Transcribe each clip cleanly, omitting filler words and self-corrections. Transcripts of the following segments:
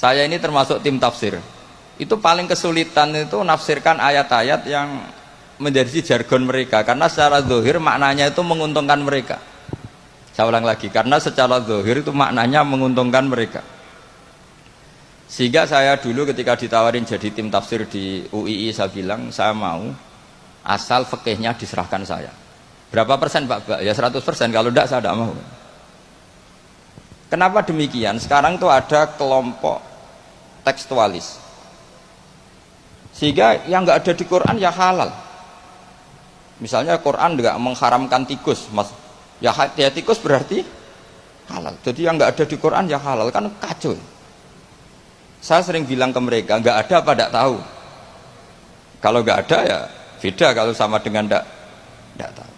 Saya ini termasuk tim tafsir. Itu paling kesulitan itu nafsirkan ayat-ayat yang menjadi jargon mereka, karena secara zahir maknanya itu menguntungkan mereka. Saya ulang lagi, karena secara zahir itu maknanya menguntungkan mereka. Sehingga saya dulu ketika ditawarin jadi tim tafsir di UII, saya bilang saya mau asal fikihnya diserahkan saya. Berapa persen Pak? Ya 100%, kalau tidak saya tidak mau. Kenapa demikian? Sekarang itu ada kelompok tekstualis, sehingga yang nggak ada di Quran ya halal. Misalnya Quran nggak mengharamkan tikus, mas, ya tikus berarti halal. Jadi yang nggak ada di Quran ya halal, kan kacau. Saya sering bilang ke mereka, nggak ada apa tidak tahu. Kalau nggak ada ya beda kalau sama dengan tidak tahu.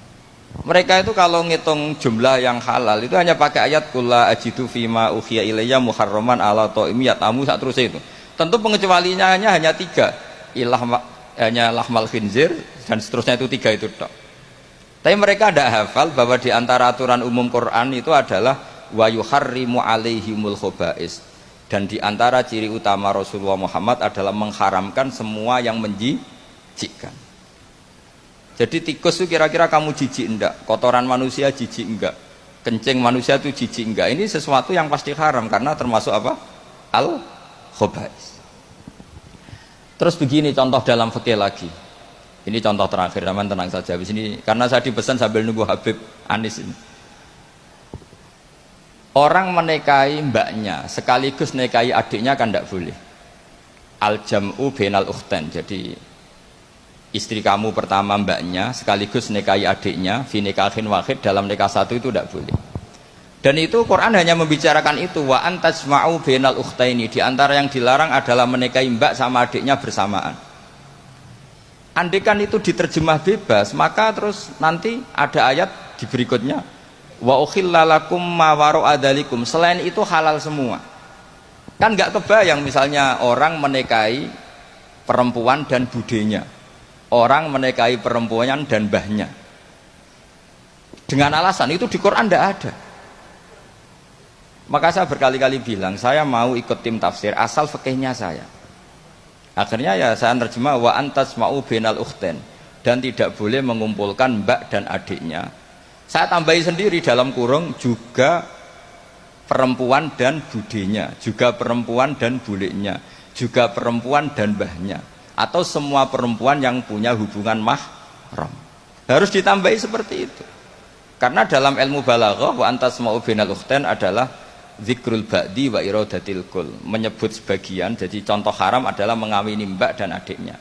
Mereka itu kalau ngitung jumlah yang halal itu hanya pakai ayat kulla ajidu fima ukhya ilayya muharraman ala ta'imi yatamu sak terus itu. Tentu pengecualiannya hanya 3. Hanya lahmal khinzir dan seterusnya, itu 3 itu tok. Tapi mereka tidak hafal bahwa di antara aturan umum Quran itu adalah wa yuharrimu alaihimul khobais, dan di antara ciri utama Rasulullah Muhammad adalah mengharamkan semua yang menjijikkan. Jadi tikus itu kira-kira kamu jijik enggak? Kotoran manusia jijik enggak? Kencing manusia itu jijik enggak? Ini sesuatu yang pasti haram karena termasuk apa? Al-khobais. Terus begini contoh dalam fikih lagi. Ini contoh terakhir, teman tenang saja di sini karena saya dipesan sambil nunggu Habib Anis ini. Orang menikahi mbaknya sekaligus nikahi adiknya kan tidak boleh. Al-jam'u bainal ukhtain. Jadi istri kamu pertama mbaknya sekaligus nikahi adiknya fi nikahin wahid, dalam nikah satu itu tidak boleh. Dan itu Quran hanya membicarakan itu, wa antajma'u bainal ukhtaini, di antara yang dilarang adalah menikahi mbak sama adiknya bersamaan. Andaikan itu diterjemah bebas, maka terus nanti ada ayat di berikutnya wa ukhilla lakum ma wara'a dzalikum, selain itu halal semua. Kan nggak kebayang misalnya orang menikahi perempuan dan budenya, orang menikahi perempuan dan mbahnya dengan alasan itu di Quran tidak ada. Maka saya berkali-kali bilang saya mau ikut tim tafsir asal fikihnya saya. Akhirnya ya saya terjemah wa antasma'u bainal ukhtain, dan tidak boleh mengumpulkan mbak dan adiknya. Saya tambahi sendiri dalam kurung juga perempuan dan budenya, juga perempuan dan bulenya, juga perempuan dan mbahnya, atau semua perempuan yang punya hubungan mahram. Harus ditambahi seperti itu. Karena dalam ilmu balaghah wa antasma'u bainal ukhtain adalah zikrul ba'di wa iradatil kul, menyebut sebagian. Jadi contoh haram adalah mengawini mbak dan adiknya.